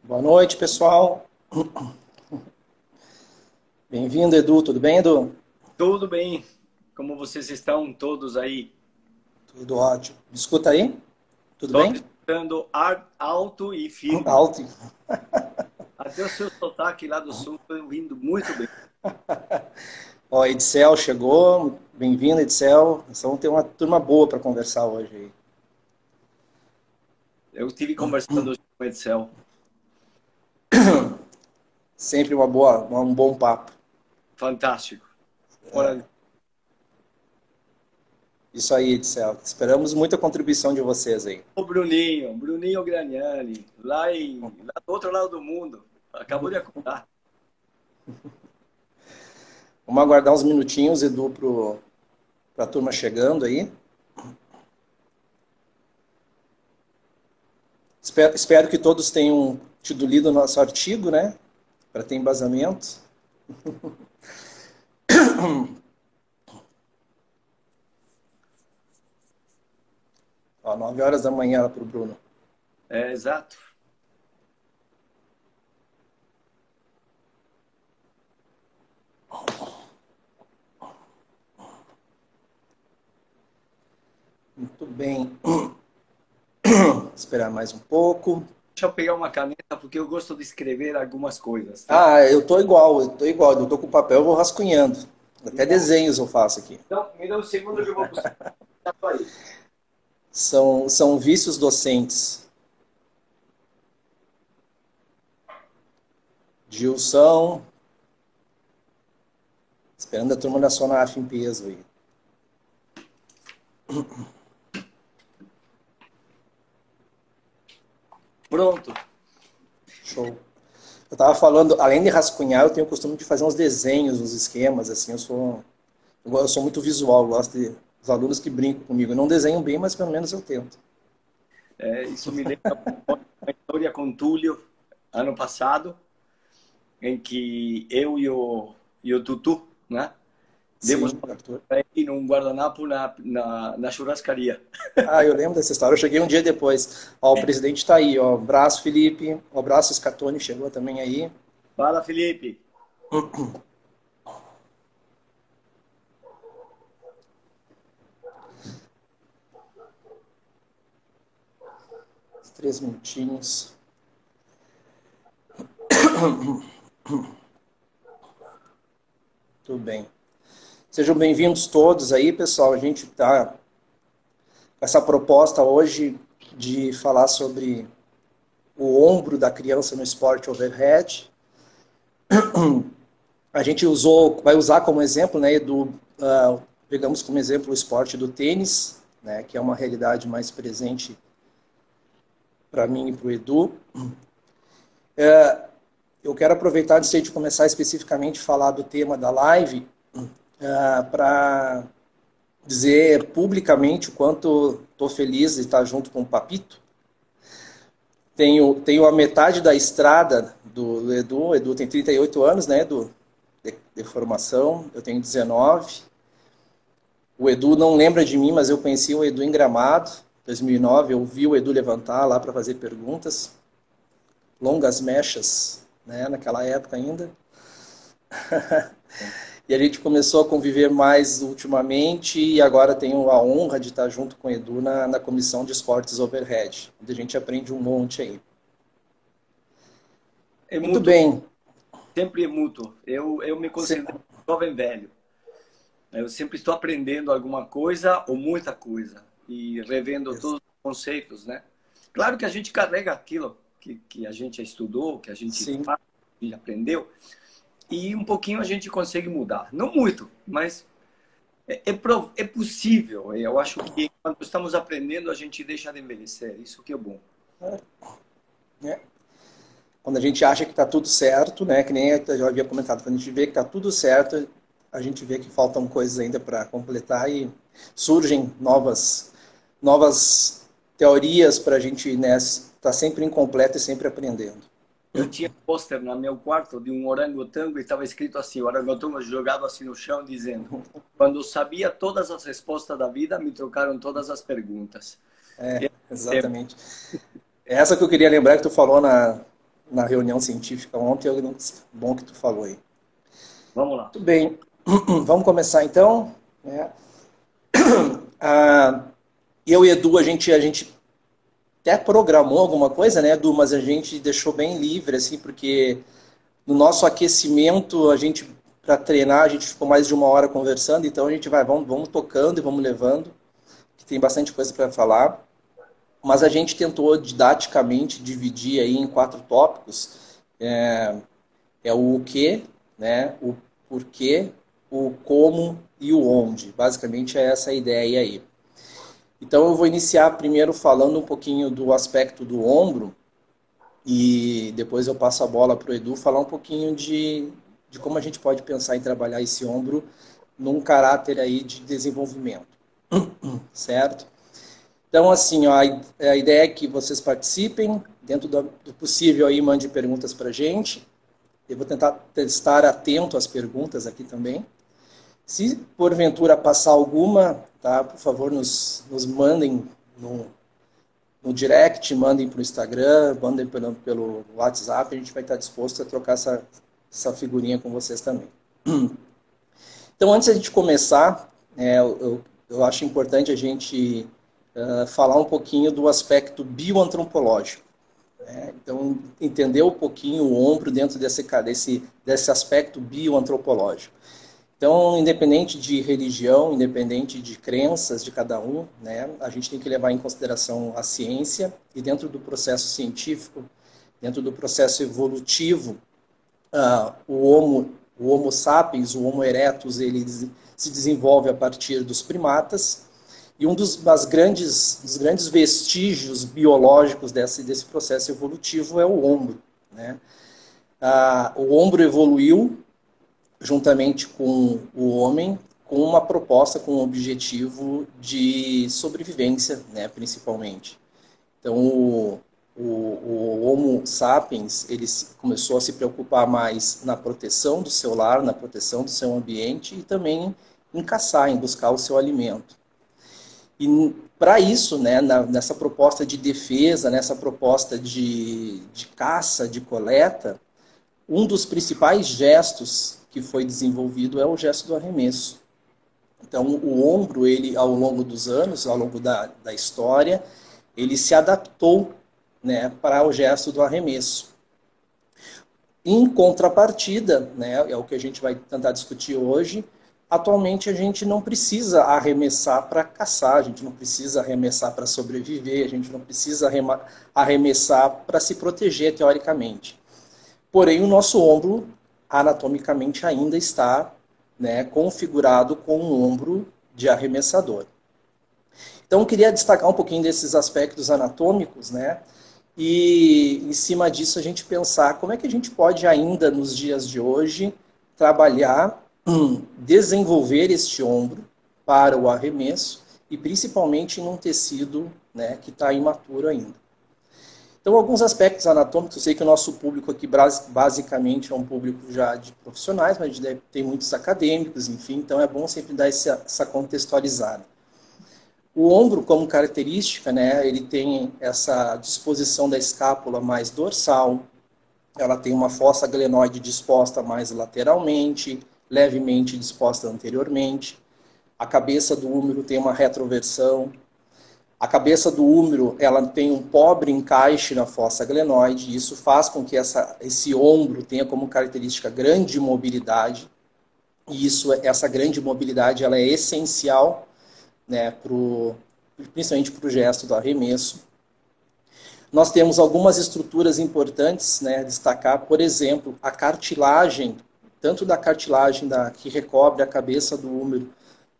Boa noite, pessoal. Bem-vindo, Edu. Tudo bem, Edu? Tudo bem? Como vocês estão todos aí? Tudo ótimo. Me escuta aí? Tudo Estou bem? escutando alto e firme. Alto. Até o seu sotaque lá do sul estou ouvindo muito bem. Ó, Edcel chegou. Bem-vindo, Edcel. Nós vamos ter uma turma boa para conversar hoje aí. Eu estive conversando hoje com o Edsel. Sempre uma boa, um bom papo. Fantástico. Fora de... Isso aí, Edcel. Esperamos muita contribuição de vocês aí. O Bruninho Gragnani, lá do outro lado do mundo. Acabou de acordar. Vamos aguardar uns minutinhos, Edu, para a turma chegando aí. Espero que todos tenham tido lido o nosso artigo, né? Para ter embasamento. Ó, 9 horas da manhã para o Bruno. É, exato. Muito bem. Esperar mais um pouco. Deixa eu pegar uma caneta porque eu gosto de escrever algumas coisas, tá? Ah, eu tô igual. Eu tô com papel, eu vou rascunhando. Até desenhos eu faço aqui. Então, me dá um segundo que eu vou buscar aí. São vícios docentes. Gilson. Esperando a turma da Sonaf em peso aí. Pronto. Show. Eu tava falando, além de rascunhar, eu tenho o costume de fazer uns desenhos, uns esquemas, assim, eu sou muito visual, eu gosto de os alunos que brincam comigo. Eu não desenho bem, mas pelo menos eu tento. É, isso me lembra uma história com Túlio, ano passado, em que eu e o Tutu, né, demos Sim, Arthur. para ele num guardanapo na churrascaria. Ah, eu lembro dessa história. Eu cheguei um dia depois. Ó, o presidente está aí, ó. Abraço, Felipe. Um abraço, Scatone chegou também aí. Fala, Felipe. 3 minutinhos. Tudo bem. Sejam bem-vindos todos aí, pessoal. A gente está com essa proposta hoje de falar sobre o ombro da criança no esporte overhead. A gente vai usar como exemplo, né, pegamos como exemplo o esporte do tênis, né, que é uma realidade mais presente para mim e para o Edu. Eu quero aproveitar, antes de começar especificamente a falar do tema da live, para dizer publicamente o quanto estou feliz de estar junto com o Papito. Tenho a metade da estrada do Edu. O Edu tem 38 anos, né, Edu? De formação. Eu tenho 19. O Edu não lembra de mim, mas eu conheci o Edu em Gramado, 2009. Eu vi o Edu levantar lá para fazer perguntas. Longas mechas, né, naquela época ainda. E a gente começou a conviver mais ultimamente e agora tenho a honra de estar junto com o Edu na comissão de esportes overhead, onde a gente aprende um monte aí. É Muito mútuo, bem. sempre é mútuo. Eu me considero jovem velho. Eu sempre estou aprendendo alguma coisa ou muita coisa e revendo todos os conceitos, né? Claro que a gente carrega aquilo que a gente estudou, que a gente Sim. faz, e aprendeu, e um pouquinho a gente consegue mudar. Não muito, mas é possível. Eu acho que quando estamos aprendendo, a gente deixa de envelhecer. Isso que é bom. É. Quando a gente acha que está tudo certo, né, que nem eu já havia comentado, quando a gente vê que está tudo certo, a gente vê que faltam coisas ainda para completar e surgem novas teorias para a gente, né, estar sempre incompleto e sempre aprendendo. Eu tinha um pôster no meu quarto de um orangotango e estava escrito assim, o orangotango jogado assim no chão, dizendo: quando sabia todas as respostas da vida, me trocaram todas as perguntas. É, E, exatamente. Essa que eu queria lembrar que tu falou na reunião científica ontem, bom que tu falou aí. Vamos lá. Tudo bem, vamos começar então, né? Eu e Edu, a gente até programou alguma coisa, né, Edu? Mas a gente deixou bem livre, assim, porque no nosso aquecimento, para treinar, a gente ficou mais de 1 hora conversando, então a gente vamos tocando e vamos levando, que tem bastante coisa para falar. Mas a gente tentou didaticamente dividir aí em 4 tópicos. O que, né, o porquê, o como e o onde. Basicamente é essa a ideia aí. Então eu vou iniciar primeiro falando um pouquinho do aspecto do ombro e depois eu passo a bola para o Edu falar um pouquinho de como a gente pode pensar em trabalhar esse ombro num caráter aí de desenvolvimento. Certo? Então, assim, ó, a ideia é que vocês participem, dentro do possível aí, mande perguntas para a gente. Eu vou tentar estar atento às perguntas aqui também. Se porventura passar alguma, tá, por favor, nos mandem no direct, mandem para o Instagram, mandem pelo WhatsApp, a gente vai estar disposto a trocar essa figurinha com vocês também. Então, antes de a gente começar, eu acho importante a gente falar um pouquinho do aspecto bioantropológico. Então, entender um pouquinho o ombro dentro desse aspecto bioantropológico. Então, independente de religião, independente de crenças de cada um, né, a gente tem que levar em consideração a ciência e dentro do processo científico, dentro do processo evolutivo, o Homo sapiens, o Homo erectus, ele se desenvolve a partir dos primatas e um dos grandes vestígios biológicos desse processo evolutivo é o ombro, né? O ombro evoluiu juntamente com o homem, com uma proposta, com um objetivo de sobrevivência, né, principalmente. Então, o Homo sapiens, ele começou a se preocupar mais na proteção do seu lar, na proteção do seu ambiente e também em caçar, em buscar o seu alimento. E para isso, né, nessa proposta de defesa, nessa proposta de caça, de coleta, um dos principais gestos que foi desenvolvido é o gesto do arremesso. Então, o ombro, ele, ao longo dos anos, ao longo da história, ele se adaptou, né, para o gesto do arremesso. Em contrapartida, né, é o que a gente vai tentar discutir hoje, atualmente a gente não precisa arremessar para caçar, a gente não precisa arremessar para sobreviver, a gente não precisa arremessar para se proteger, teoricamente. Porém, o nosso ombro, anatomicamente, ainda está, né, configurado com um ombro de arremessador. Então, eu queria destacar um pouquinho desses aspectos anatômicos, né, e, em cima disso, a gente pensar como é que a gente pode ainda, nos dias de hoje, trabalhar, desenvolver este ombro para o arremesso, e principalmente num tecido, né, que está imaturo ainda. Então, alguns aspectos anatômicos, eu sei que o nosso público aqui basicamente é um público já de profissionais, mas a gente tem muitos acadêmicos, enfim, então é bom sempre dar essa contextualizada. O ombro, como característica, né, ele tem essa disposição da escápula mais dorsal, ela tem uma fossa glenoide disposta mais lateralmente, levemente disposta anteriormente, a cabeça do húmero tem uma retroversão. A cabeça do húmero, ela tem um pobre encaixe na fossa glenoide, e isso faz com que esse ombro tenha como característica grande mobilidade, e essa grande mobilidade ela é essencial, né, principalmente para o gesto do arremesso. Nós temos algumas estruturas importantes, né, destacar, por exemplo, a cartilagem, tanto da cartilagem que recobre a cabeça do húmero,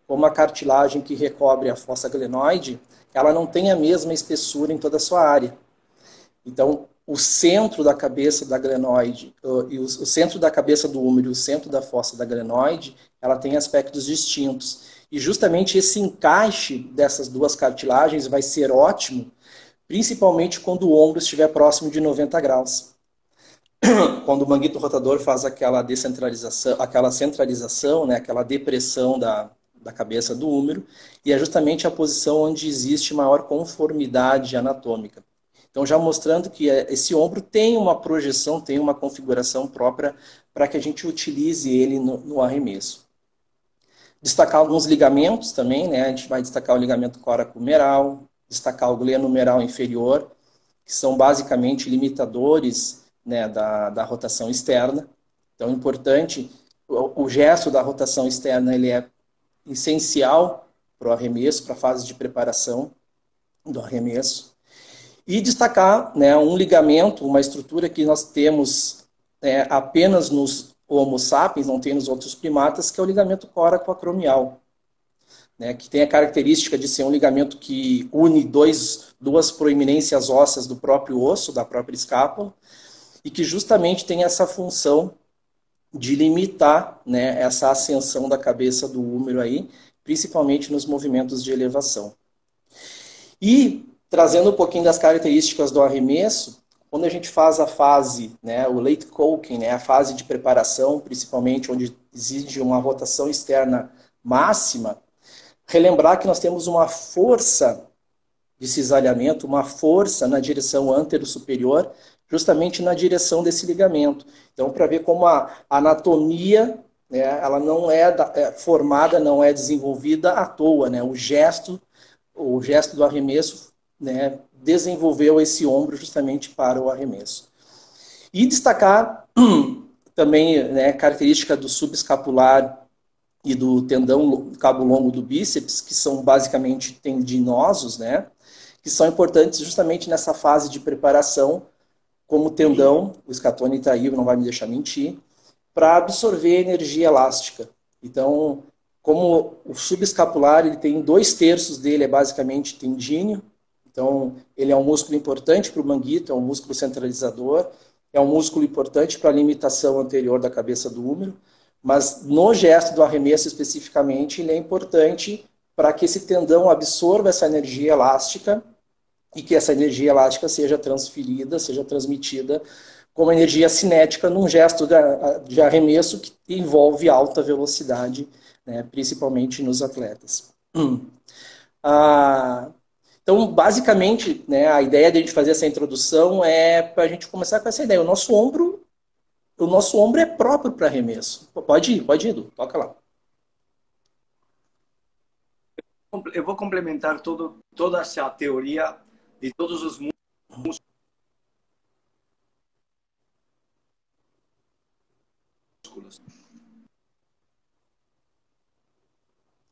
como a cartilagem que recobre a fossa glenoide, ela não tem a mesma espessura em toda a sua área. Então, o centro da cabeça da glenoide, o centro da cabeça do húmero e o centro da fossa da glenoide, ela tem aspectos distintos. E justamente esse encaixe dessas duas cartilagens vai ser ótimo, principalmente quando o ombro estiver próximo de 90 graus. Quando o manguito rotador faz aquela descentralização, aquela centralização, né, aquela depressão da cabeça do húmero, e é justamente a posição onde existe maior conformidade anatômica. Então, já mostrando que esse ombro tem uma projeção, tem uma configuração própria para que a gente utilize ele no arremesso. Destacar alguns ligamentos também, né? A gente vai destacar o ligamento coracomeral, destacar o glenomeral inferior, que são basicamente limitadores, né, da rotação externa. Então, é importante, o gesto da rotação externa ele é essencial para o arremesso, para a fase de preparação do arremesso. E destacar, né, um ligamento, uma estrutura que nós temos apenas nos Homo sapiens, não tem nos outros primatas, que é o ligamento coracoacromial, né, que tem a característica de ser um ligamento que une duas proeminências ósseas do próprio osso, da própria escápula, e que justamente tem essa função de limitar, né, essa ascensão da cabeça do húmero aí, principalmente nos movimentos de elevação. E, trazendo um pouquinho das características do arremesso, quando a gente faz a fase, né, o late coking, né, a fase de preparação, principalmente onde exige uma rotação externa máxima, relembrar que nós temos uma força de cisalhamento, uma força na direção antero-superior, justamente na direção desse ligamento. Então, para ver como a anatomia, né, ela não é formada, não é desenvolvida à toa, né? O gesto do arremesso, né, desenvolveu esse ombro justamente para o arremesso. E destacar também, né, característica do subescapular e do tendão cabo longo do bíceps, que são basicamente tendinosos, né, que são importantes justamente nessa fase de preparação, como tendão, o Scatone está aí, não vai me deixar mentir, para absorver energia elástica. Então, como o subescapular, ele tem 2/3 dele é basicamente tendíneo, então ele é um músculo importante para o manguito, é um músculo centralizador, é um músculo importante para a limitação anterior da cabeça do húmero, mas no gesto do arremesso especificamente, ele é importante para que esse tendão absorva essa energia elástica e que essa energia elástica seja transferida, seja transmitida como energia cinética num gesto de arremesso que envolve alta velocidade, né, principalmente nos atletas. Então, basicamente, né, a ideia de a gente fazer essa introdução é para a gente começar com essa ideia. O nosso ombro é próprio para arremesso. Pode ir, Edu, toca lá. Eu vou complementar toda essa teoria de todos os músculos.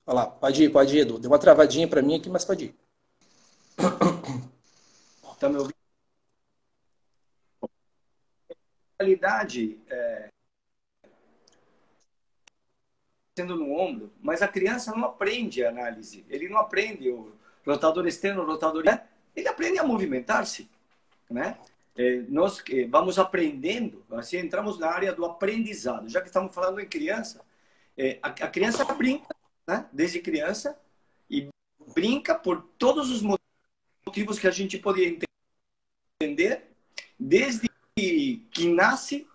Olha lá, pode ir, Edu. Deu uma travadinha para mim aqui, mas pode ir. Tá me ouvindo? Na realidade, sendo no ombro, mas a criança não aprende a análise. Ele não aprende o rotador externo, o rotador interno. Ele aprende a movimentar-se, né? Nós vamos aprendendo, assim entramos na área do aprendizado. Já que estamos falando em criança, a criança brinca, né? Desde criança, e brinca por todos os motivos que a gente poderia entender. Desde que nasce,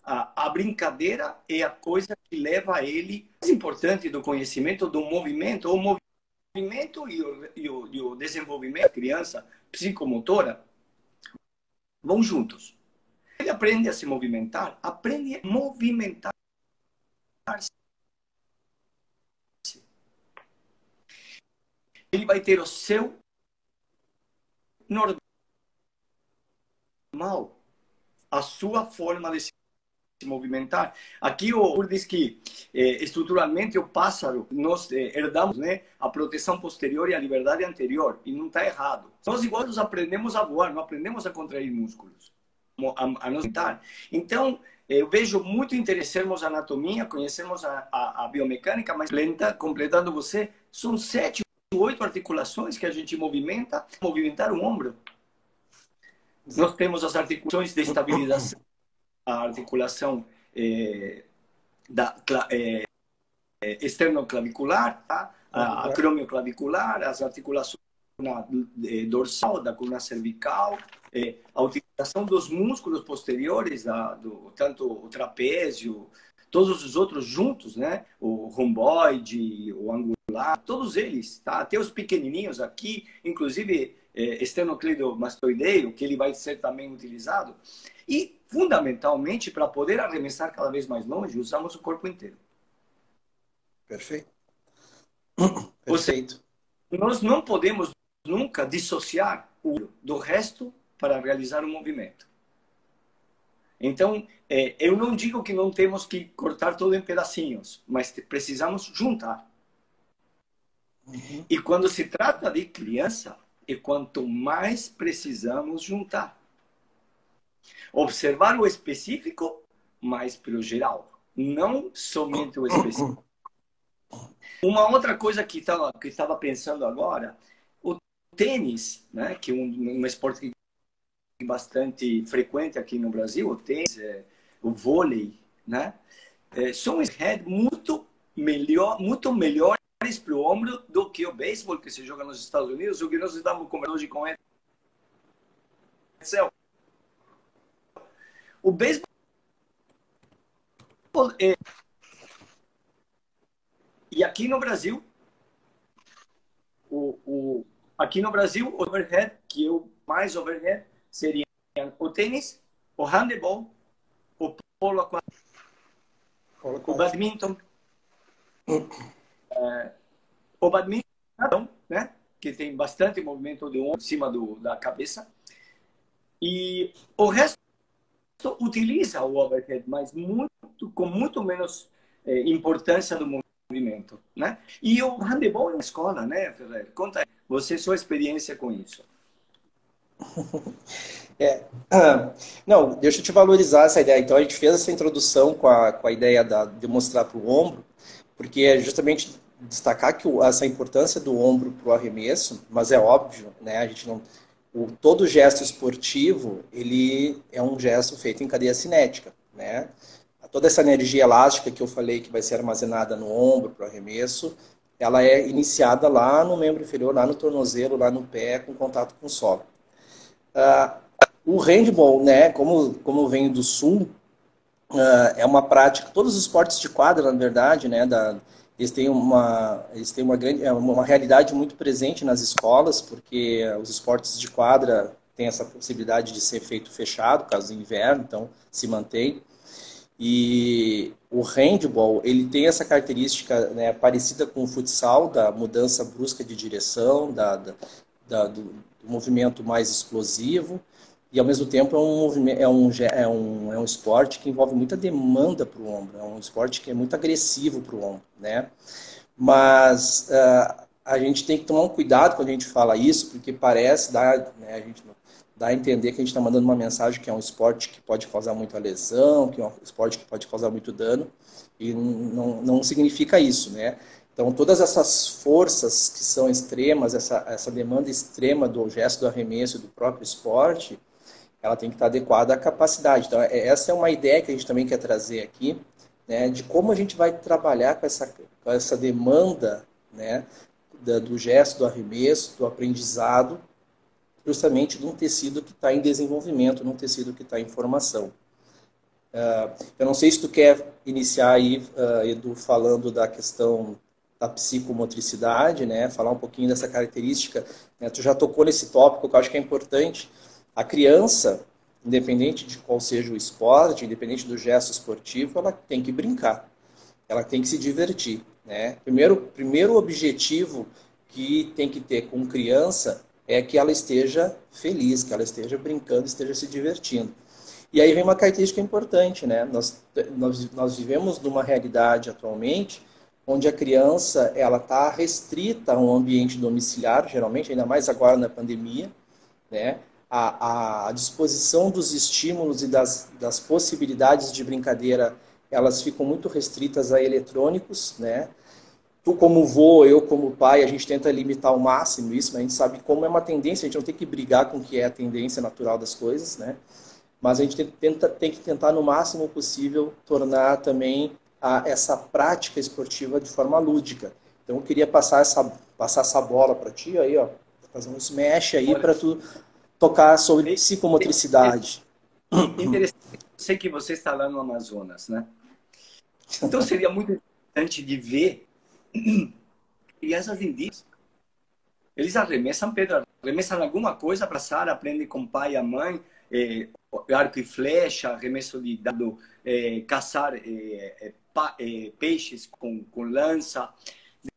a brincadeira é a coisa que leva a ele, mais importante do conhecimento, do movimento, o movimento e o desenvolvimento da criança psicomotora vão juntos. Ele aprende a se movimentar, aprende a movimentar-se. Ele vai ter o seu normal, a sua forma de se movimentar. Aqui o Ur diz que estruturalmente o pássaro nós herdamos, né, a proteção posterior e a liberdade anterior, e não está errado. Nós igual nós aprendemos a voar, não aprendemos a contrair músculos, a nos movimentar. Então eu vejo muito interessarmos a anatomia, conhecermos a biomecânica, mas completando você, são 7, 8 articulações que a gente movimenta. Movimentar o ombro, nós temos as articulações de estabilização, a articulação externoclavicular, tá? A acromioclavicular, as articulações dorsal, da coluna cervical, a utilização dos músculos posteriores, tanto o trapézio, todos os outros juntos, né? O romboide, o angular, todos eles, tá? Até os pequenininhos aqui, inclusive esternocleidomastoideo, que ele vai ser também utilizado. E, fundamentalmente, para poder arremessar cada vez mais longe, usamos o corpo inteiro. Perfeito. Ou seja, Perfeito. nós não podemos nunca dissociar o do resto para realizar o movimento. Então, eu não digo que não temos que cortar tudo em pedacinhos, mas precisamos juntar. Uhum. E quando se trata de criança, é quanto mais precisamos juntar. Observar o específico, mas pelo geral, não somente o específico. Uma outra coisa que estava pensando agora, o tênis, né, que é um esporte bastante frequente aqui no Brasil, o tênis, o vôlei, né, são muito melhores para o ombro do que o beisebol que se joga nos Estados Unidos, o que nós estamos conversando hoje com ele. O beisebol e aqui no Brasil, aqui no Brasil, o overhead, que é o mais overhead, seria o tênis, o handebol, o polo aquático, o badminton, o badminton, né, que tem bastante movimento de ombro em cima da cabeça, e o resto utiliza o overhead, mas com muito menos importância do movimento, né? E o handebol é uma escola, né, Ferreira? Conta aí, você sua experiência com isso. Não, deixa eu te valorizar essa ideia. Então, a gente fez essa introdução com a ideia de mostrar para o ombro, porque é justamente destacar que essa importância do ombro para o arremesso, mas é óbvio, né? A gente não, todo gesto esportivo, ele é um gesto feito em cadeia cinética, né? Toda essa energia elástica que eu falei que vai ser armazenada no ombro para o arremesso, ela é iniciada lá no membro inferior, lá no tornozelo, lá no pé, com contato com o solo. O handball, né, como venho do sul, é uma prática, todos os esportes de quadra, na verdade, né, eles têm uma grande, uma realidade muito presente nas escolas, porque os esportes de quadra têm essa possibilidade de ser feito fechado, caso do inverno, então se mantém. E o handball, ele tem essa característica, né, parecida com o futsal, da mudança brusca de direção, do movimento mais explosivo, e ao mesmo tempo é um esporte que envolve muita demanda para o ombro, é um esporte que é muito agressivo para o ombro, né? Mas a gente tem que tomar um cuidado quando a gente fala isso, porque parece né, a gente dá a entender que a gente está mandando uma mensagem que é um esporte que pode causar muita lesão, que é um esporte que pode causar muito dano, e não significa isso, né? Então, todas essas forças que são extremas, essa demanda extrema do gesto do arremesso do próprio esporte, ela tem que estar adequada à capacidade. Então, essa é uma ideia que a gente também quer trazer aqui, né, de como a gente vai trabalhar com essa demanda, né, do gesto do arremesso, do aprendizado, justamente num tecido que está em desenvolvimento, num tecido que está em formação. Eu não sei se tu quer iniciar aí, Edu, falando da questão da psicomotricidade, né? Falar um pouquinho dessa característica, né? Tu já tocou nesse tópico que eu acho que é importante. A criança, independente de qual seja o esporte, independente do gesto esportivo, ela tem que brincar, ela tem que se divertir, né? Primeiro objetivo que tem que ter com criança é que ela esteja feliz, que ela esteja brincando, esteja se divertindo. E aí vem uma característica importante, né? Nós vivemos numa realidade atualmente onde a criança ela está restrita a um ambiente domiciliar, geralmente, ainda mais agora na pandemia, né? A disposição dos estímulos e das possibilidades de brincadeira, elas ficam muito restritas a eletrônicos, né? Tu como vô, eu como pai, a gente tenta limitar ao máximo isso, mas a gente sabe como é uma tendência, a gente não tem que brigar com o que é a tendência natural das coisas, né? Mas a gente tem que tentar, no máximo possível, tornar também essa prática esportiva de forma lúdica. Então, eu queria passar essa bola para ti, aí, ó, fazer um smash aí para tu tocar sobre psicomotricidade. Interessante. Eu sei que você está lá no Amazonas, né? Então, seria muito interessante de ver crianças indígenas Eles arremessam pedra, arremessam alguma coisa para assar, aprendem com o pai e a mãe, arco e flecha, arremesso de dado, caçar peixes com lança,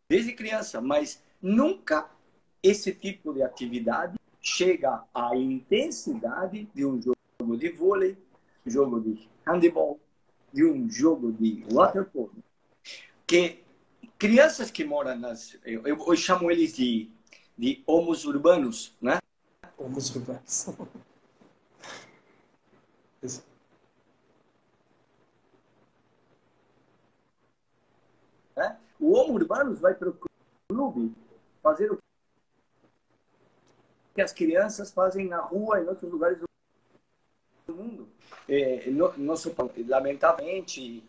desde criança, mas nunca esse tipo de atividade chega à intensidade de um jogo de vôlei, jogo de handebol, de um jogo de waterpolo. Que crianças que moram eu chamo eles de homos urbanos, né? Homos urbanos. Né? O homo urbanos vai para o clube fazer o que as crianças fazem na rua e em outros lugares do mundo. Lamentavelmente,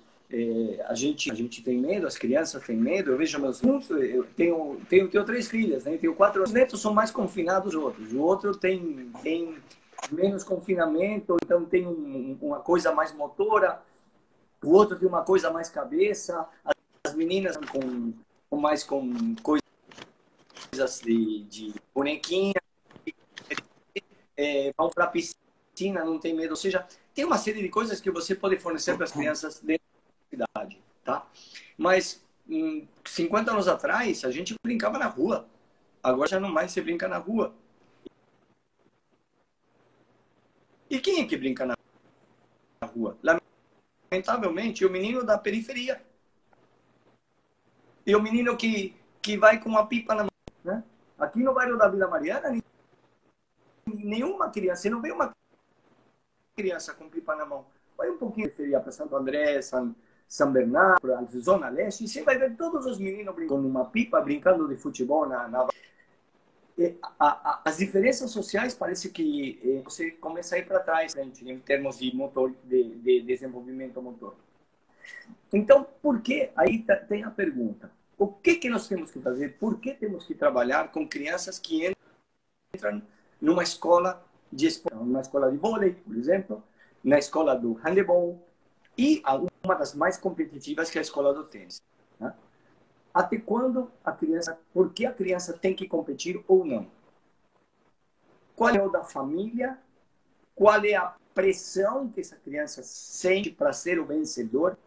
a gente tem medo, as crianças têm medo. Eu vejo meus filhos, eu tenho 3 filhas, né? Tenho 4. Os netos são mais confinados dos outros. O outro tem menos confinamento, então tem uma coisa mais motora. O outro tem uma coisa mais cabeça. As meninas mais com coisas de bonequinha, vão para a piscina, não tem medo. Ou seja, tem uma série de coisas que você pode fornecer para as crianças dentro da cidade, tá? Mas 50 anos atrás, a gente brincava na rua. Agora já não mais se brinca na rua. E quem é que brinca na rua? Lamentavelmente, o menino da periferia. E o menino que vai com uma pipa na mão, né? Aqui no bairro da Vila Mariana, nenhuma criança, você não vê uma criança com pipa na mão. Vai um pouquinho para Santo André, São Bernardo, para a Zona Leste, e você vai ver todos os meninos brincando numa pipa, brincando de futebol as diferenças sociais parece que você começa a ir para trás, né, em termos de motor, de desenvolvimento motor. Então, por que? Aí tem a pergunta. O que nós temos que fazer? Por que temos que trabalhar com crianças que entram numa escola de esporte, numa escola de vôlei, por exemplo, na escola do handebol e uma das mais competitivas, que é a escola do tênis, né? Até quando por que a criança tem que competir ou não? Qual é o da família? Qual é a pressão que essa criança sente para ser o vencedor?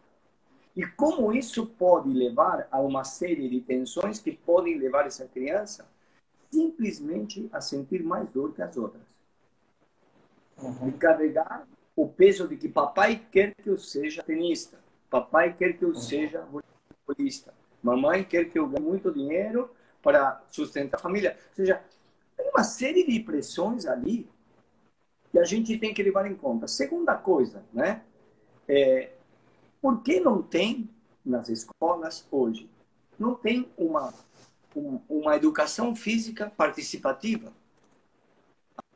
E como isso pode levar a uma série de tensões que podem levar essa criança simplesmente a sentir mais dor que as outras. E carregar o peso de que papai quer que eu seja tenista, papai quer que eu seja voleibolista, mamãe quer que eu ganhe muito dinheiro para sustentar a família. Ou seja, tem uma série de pressões ali que a gente tem que levar em conta. Segunda coisa, né? Por que não tem nas escolas hoje? Não tem uma educação física participativa,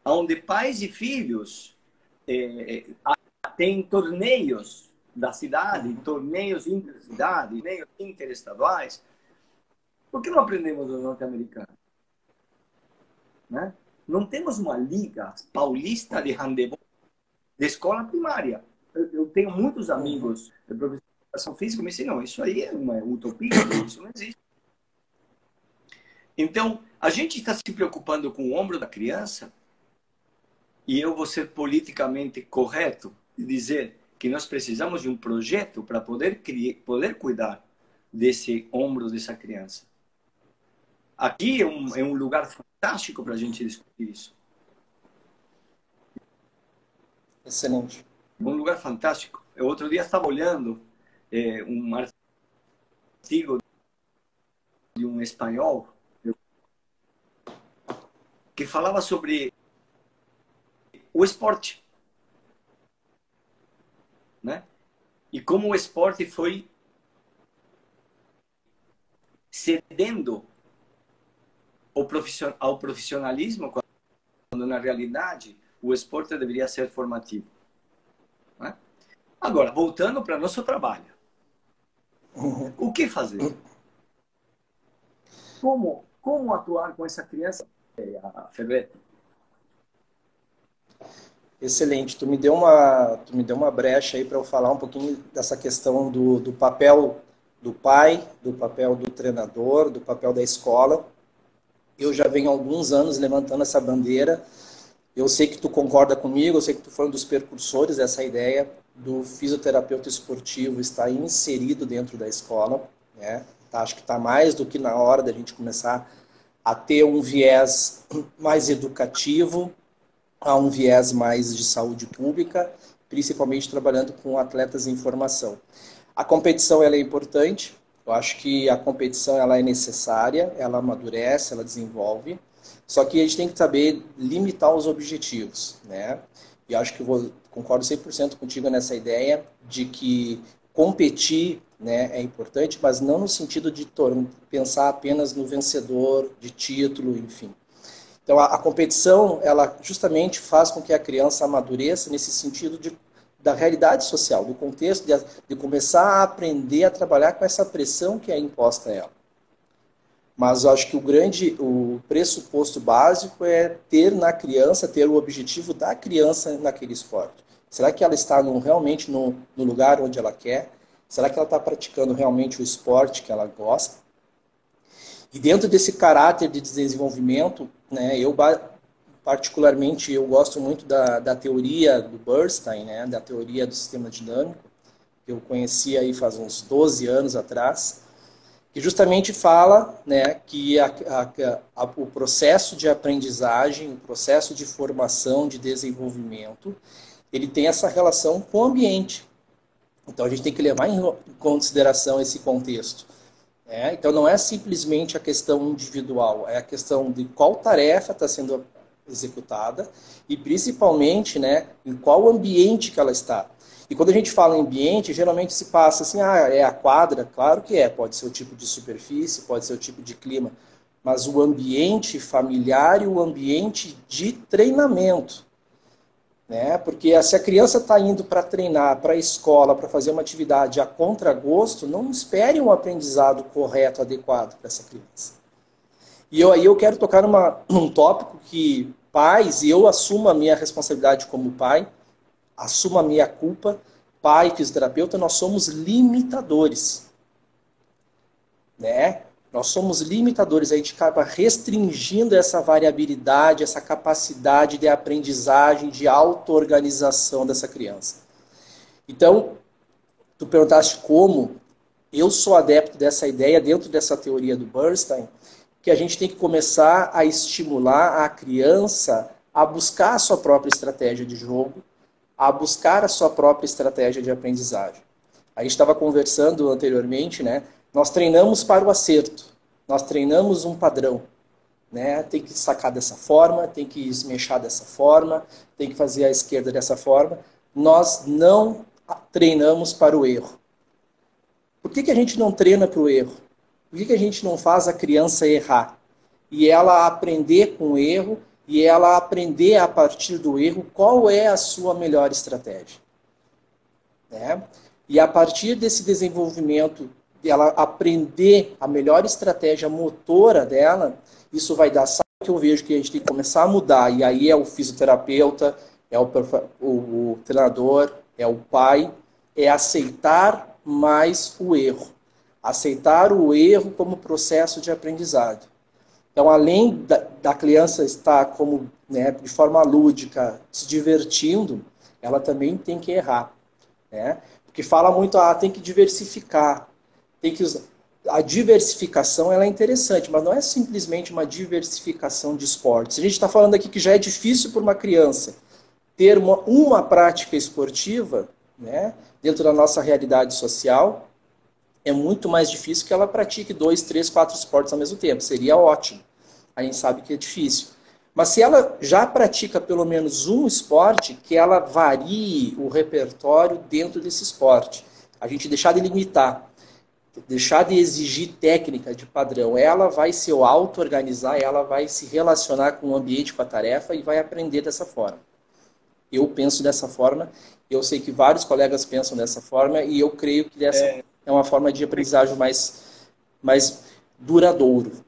onde pais e filhos têm torneios da cidade, torneios intercidade, torneios interestaduais. Por que não aprendemos os norte-americanos? Né? Não temos uma liga paulista de handebol de escola primária. Eu tenho muitos amigos de professor de educação física que me dizem, não, isso aí é uma utopia, isso não existe. Então, a gente está se preocupando com o ombro da criança e eu vou ser politicamente correto e dizer que nós precisamos de um projeto para poder cuidar desse ombro dessa criança. Aqui é um lugar fantástico para a gente discutir isso. Excelente. Um lugar fantástico. Eu outro dia estava olhando um artigo de um espanhol que falava sobre o esporte, né? E como o esporte foi cedendo ao profissionalismo, quando na realidade o esporte deveria ser formativo, né? Agora, voltando para nosso trabalho, o que fazer? Como atuar com essa criança, Ferreira? Excelente. Tu me deu uma brecha aí para eu falar um pouquinho dessa questão do papel do pai, do papel do treinador, do papel da escola eu já venho há alguns anos levantando essa bandeira. Eu sei que tu concorda comigo, eu sei que tu foi um dos precursores dessa ideia do fisioterapeuta esportivo estar inserido dentro da escola, né? Acho que está mais do que na hora da gente começar a ter um viés mais educativo, a um viés mais de saúde pública, principalmente trabalhando com atletas em formação. A competição ela é importante, eu acho que a competição ela é necessária, ela amadurece, ela desenvolve, só que a gente tem que saber limitar os objetivos, né? E acho que concordo 100% contigo nessa ideia de que competir, né, é importante, mas não no sentido de pensar apenas no vencedor, de título, enfim. Então, a competição, ela justamente faz com que a criança amadureça nesse sentido da realidade social, do contexto, de começar a aprender a trabalhar com essa pressão que é imposta a ela. Mas eu acho que o pressuposto básico é ter na criança, ter o objetivo da criança naquele esporte. Será que ela está realmente no lugar onde ela quer? Será que ela está praticando realmente o esporte que ela gosta? E dentro desse caráter de desenvolvimento, né, particularmente eu gosto muito da teoria do Bernstein, né, da teoria do sistema dinâmico, que eu conheci aí faz uns 12 anos atrás, que justamente fala, né, que o processo de aprendizagem, o processo de formação, de desenvolvimento, ele tem essa relação com o ambiente. Então a gente tem que levar em consideração esse contexto. Então não é simplesmente a questão individual, é a questão de qual tarefa está sendo executada e principalmente, né, em qual ambiente que ela está. E quando a gente fala em ambiente, geralmente se passa assim, é a quadra, claro que pode ser o tipo de superfície, pode ser o tipo de clima, mas o ambiente familiar e o ambiente de treinamento. Né? Porque se a criança está indo para treinar, para a escola, para fazer uma atividade a contragosto, não espere um aprendizado correto, adequado para essa criança. E aí eu quero tocar num tópico que pais, e eu assumo a minha responsabilidade como pai, assumo a minha culpa, pai, fisioterapeuta, nós somos limitadores. Né? Nós somos limitadores, a gente acaba restringindo essa variabilidade, essa capacidade de aprendizagem, de auto-organização dessa criança. Então, tu perguntaste como, eu sou adepto dessa ideia, dentro dessa teoria do Bernstein, que a gente tem que começar a estimular a criança a buscar a sua própria estratégia de jogo, a buscar a sua própria estratégia de aprendizagem. A gente estava conversando anteriormente, né? Nós treinamos para o acerto, nós treinamos um padrão. Né? Tem que sacar dessa forma, tem que esmechar dessa forma, tem que fazer a esquerda dessa forma. Nós não treinamos para o erro. Por que a gente não treina para o erro? Por que a gente não faz a criança errar? E ela aprender com o erro, e ela aprender a partir do erro qual é a sua melhor estratégia. Né? E a partir desse desenvolvimento, ela aprender a melhor estratégia motora dela, isso vai dar, sabe que eu vejo que a gente tem que começar a mudar, e aí é o fisioterapeuta, é o treinador, é o pai, é aceitar mais o erro. Aceitar o erro como processo de aprendizado. Então, além da criança estar como, né, de forma lúdica, se divertindo, ela também tem que errar. Né? Porque fala muito, tem que diversificar. Tem que usar. A diversificação ela é interessante, mas não é simplesmente uma diversificação de esportes. A gente está falando aqui que já é difícil para uma criança ter uma prática esportiva, né, dentro da nossa realidade social. É muito mais difícil que ela pratique 2, 3, 4 esportes ao mesmo tempo. Seria ótimo. A gente sabe que é difícil. Mas se ela já pratica pelo menos um esporte, que ela varie o repertório dentro desse esporte. A gente deixar de limitar, deixar de exigir técnica de padrão. Ela vai se auto-organizar, ela vai se relacionar com o ambiente, com a tarefa e vai aprender dessa forma. Eu penso dessa forma, eu sei que vários colegas pensam dessa forma e eu creio que essa é uma forma de aprendizagem mais duradouro.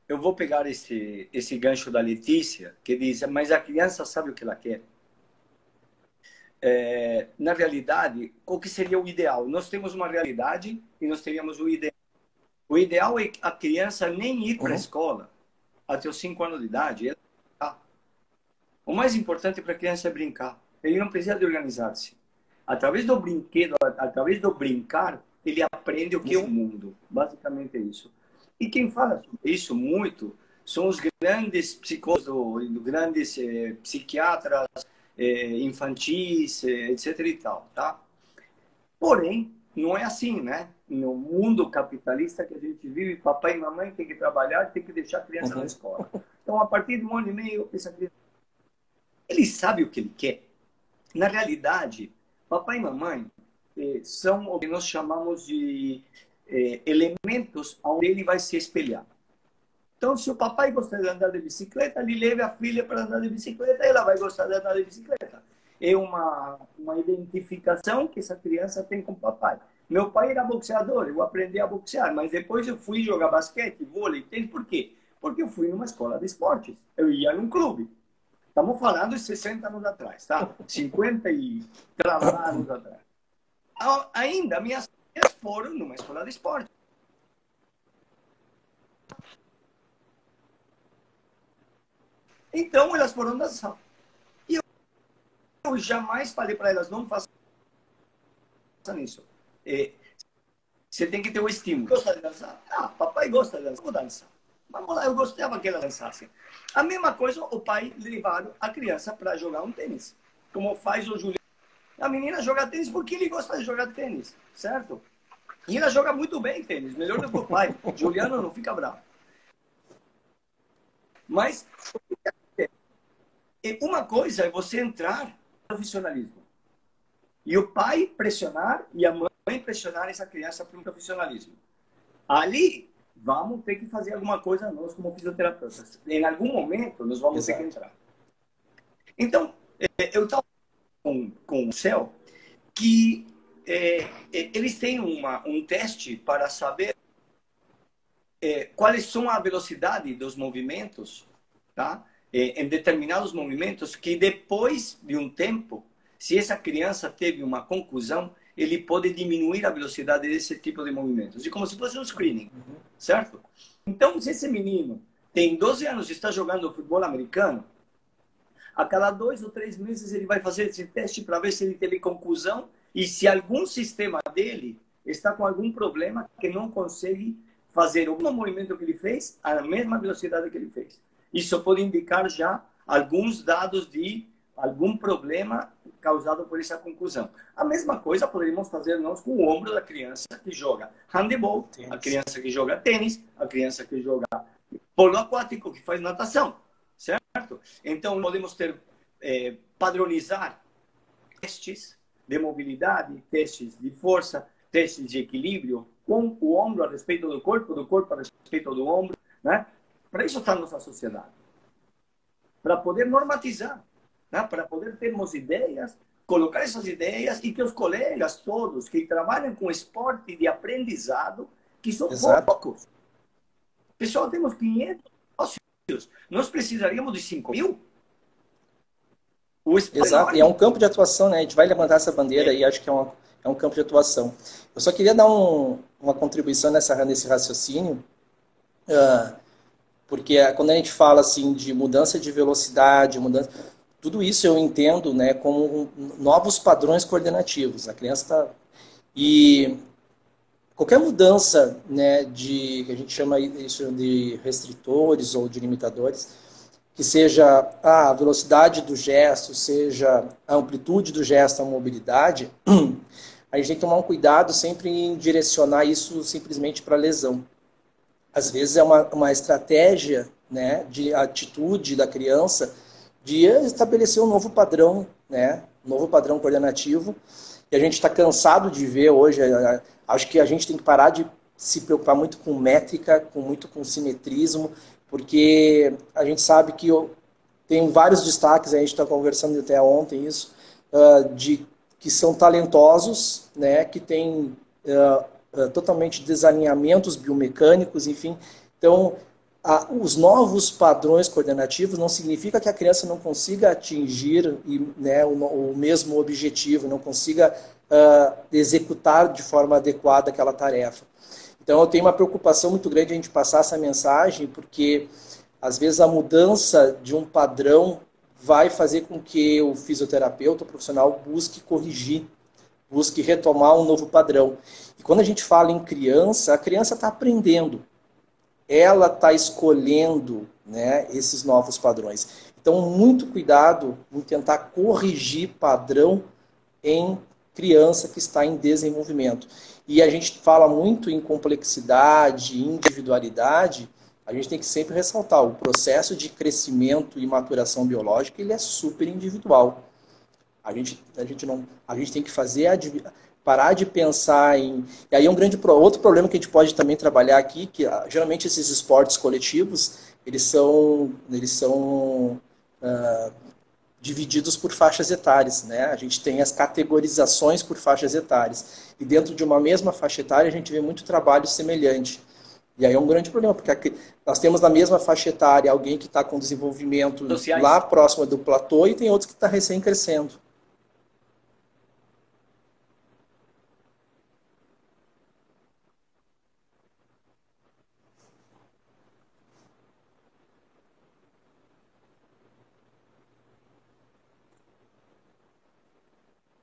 Eu vou pegar esse gancho da Letícia, que diz, mas a criança sabe o que ela quer. Na realidade, o que seria o ideal? Nós temos uma realidade e nós teríamos o ideal. O ideal é a criança nem ir para a Uhum. escola até os 5 anos de idade. O mais importante para a criança é brincar. Ele não precisa de organizar-se. Através do brinquedo, através do brincar, ele aprende o que é o mundo. Basicamente é isso. E quem fala sobre isso muito são os grandes psicólogos, grandes psiquiatras infantis, etc. e tal, tá? Porém, não é assim, né? No mundo capitalista que a gente vive, papai e mamãe têm que trabalhar, tem que deixar a criança na Uhum. escola. Então, a partir de 1 ano e meio, essa criança, ele sabe o que ele quer. Na realidade, papai e mamãe são o que nós chamamos de elementos onde ele vai se espelhar. Então, se o papai gosta de andar de bicicleta, ele leva a filha para andar de bicicleta e ela vai gostar de andar de bicicleta. É uma identificação que essa criança tem com o papai. Meu pai era boxeador, eu aprendi a boxear, mas depois eu fui jogar basquete, vôlei, tênis. Por quê? Porque eu fui numa escola de esportes. Eu ia num clube. Estamos falando de 60 anos atrás, tá? 50 e anos atrás. Ainda, minhas filhas foram numa escola de esporte. Então, elas foram dançar. E eu jamais falei para elas, não façam isso. Você tem que ter o estímulo. Gosta de dançar? Ah, papai gosta de dançar, vou dançar. Vamos lá, eu gostava que elas dançassem. A mesma coisa, o pai levar a criança para jogar um tênis. Como faz o Juliano. A menina joga tênis porque ele gosta de jogar tênis, certo? E ela joga muito bem tênis, melhor do que o pai. Juliano não fica bravo. Mas uma coisa é você entrar no profissionalismo. E o pai pressionar e a mãe pressionar essa criança para o profissionalismo. Ali, vamos ter que fazer alguma coisa nós como fisioterapeutas. Em algum momento, nós vamos ter que entrar. Então, eu estava com o Céu que eles têm um teste para saber quais são a velocidade dos movimentos, tá? Em determinados movimentos, que depois de um tempo, se essa criança teve uma concussão, ele pode diminuir a velocidade desse tipo de movimentos. E como se fosse um screening, certo? Então, se esse menino tem 12 anos e está jogando futebol americano, a cada 2 ou 3 meses ele vai fazer esse teste para ver se ele teve concussão e se algum sistema dele está com algum problema que não consegue fazer o mesmo movimento que ele fez à mesma velocidade que ele fez. Isso pode indicar já alguns dados de algum problema causado por essa concussão. A mesma coisa poderíamos fazer nós com o ombro da criança que joga handebol, a criança que joga tênis, a criança que joga polo aquático, que faz natação, certo? Então, podemos ter, padronizar testes de mobilidade, testes de força, testes de equilíbrio, com o ombro a respeito do corpo a respeito do ombro, né? Para isso está a nossa sociedade. Para poder normatizar, né? Para poder termos ideias, colocar essas ideias e que os colegas todos que trabalham com esporte de aprendizado, que são poucos. Pessoal, temos 500 sócios. Nós precisaríamos de 5.000? Exato, e é um campo de atuação, né? A gente vai levantar essa bandeira e acho que é um campo de atuação. Eu só queria dar uma contribuição nesse raciocínio, porque quando a gente fala assim de mudança de velocidade, tudo isso eu entendo, né, como novos padrões coordenativos. A criança está... E qualquer mudança, né, que a gente chama isso de restritores ou de limitadores, que seja a velocidade do gesto, seja a amplitude do gesto, a mobilidade, a gente tem que tomar um cuidado sempre em direcionar isso simplesmente para a lesão. Às vezes é uma estratégia, né, de atitude da criança de estabelecer um novo padrão, né, um novo padrão coordenativo, e a gente está cansado de ver hoje, acho que a gente tem que parar de se preocupar muito com métrica, muito com simetrismo, porque a gente sabe que tem vários destaques, a gente está conversando até ontem isso, que são talentosos, né, que têm totalmente desalinhamentos biomecânicos, enfim. Então, os novos padrões coordenativos não significa que a criança não consiga atingir, né, o mesmo objetivo, não consiga executar de forma adequada aquela tarefa. Então, eu tenho uma preocupação muito grande a gente passar essa mensagem, porque, às vezes, a mudança de um padrão vai fazer com que o fisioterapeuta, o profissional, busque corrigir, busque retomar um novo padrão. E quando a gente fala em criança, a criança está aprendendo. Ela está escolhendo, né, esses novos padrões. Então, muito cuidado em tentar corrigir padrão em criança que está em desenvolvimento. E a gente fala muito em complexidade, individualidade, a gente tem que sempre ressaltar, o processo de crescimento e maturação biológica, ele é super individual. A gente tem que parar de pensar em... E aí é outro problema que a gente pode também trabalhar aqui, que geralmente esses esportes coletivos, eles são divididos por faixas etárias, né? A gente tem as categorizações por faixas etárias. E dentro de uma mesma faixa etária, a gente vê muito trabalho semelhante. E aí é um grande problema, porque nós temos na mesma faixa etária alguém que está com desenvolvimento Sociais. Lá próximo do platô e tem outros que está recém crescendo.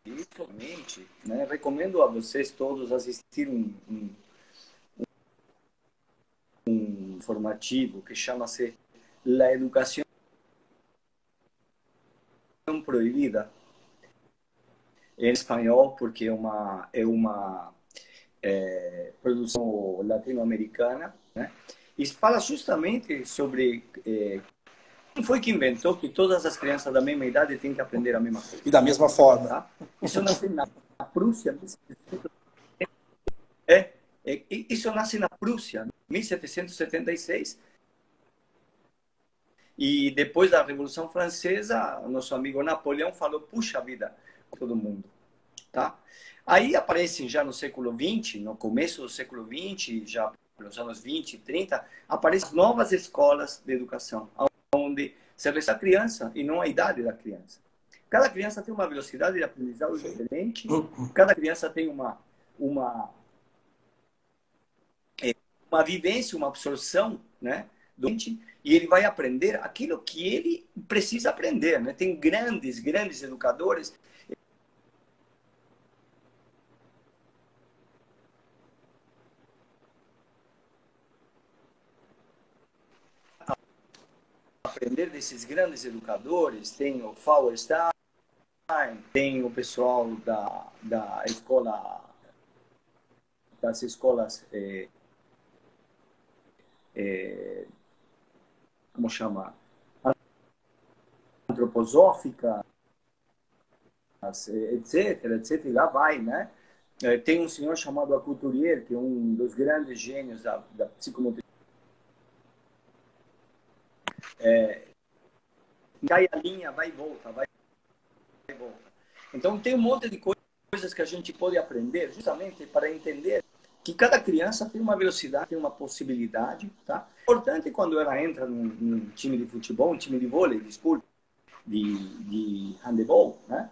Principalmente, né, recomendo a vocês todos assistir um informativo que chama-se La Educación Prohibida, em espanhol, porque é uma produção latino-americana, né? E fala justamente sobre quem foi que inventou que todas as crianças da mesma idade têm que aprender a mesma coisa. E da mesma forma. Tá? Isso nasce na Prússia, isso nasce na Prússia, 1776. E depois da Revolução Francesa, nosso amigo Napoleão falou, puxa vida, todo mundo. Tá? Aí aparecem já no século XX, no começo do século XX, já nos anos 20 e 30, aparecem novas escolas de educação, onde se respeita a criança e não a idade da criança. Cada criança tem uma velocidade de aprendizagem diferente, cada criança tem uma vivência, uma absorção, né, e ele vai aprender aquilo que ele precisa aprender. Né? Tem grandes educadores. Aprender desses grandes educadores, tem o Feuerstein, tem o pessoal da escola, das escolas, como chama? Antroposófica, etc, e lá vai, né? Tem um senhor chamado Couturier, que é um dos grandes gênios da psicomotricidade. Cai a linha, vai e volta, vai e volta. Então tem um monte de coisas que a gente pode aprender justamente para entender que cada criança tem uma velocidade, tem uma possibilidade, tá? Importante quando ela entra num time de futebol, um time de vôlei, desculpe, de handebol, né?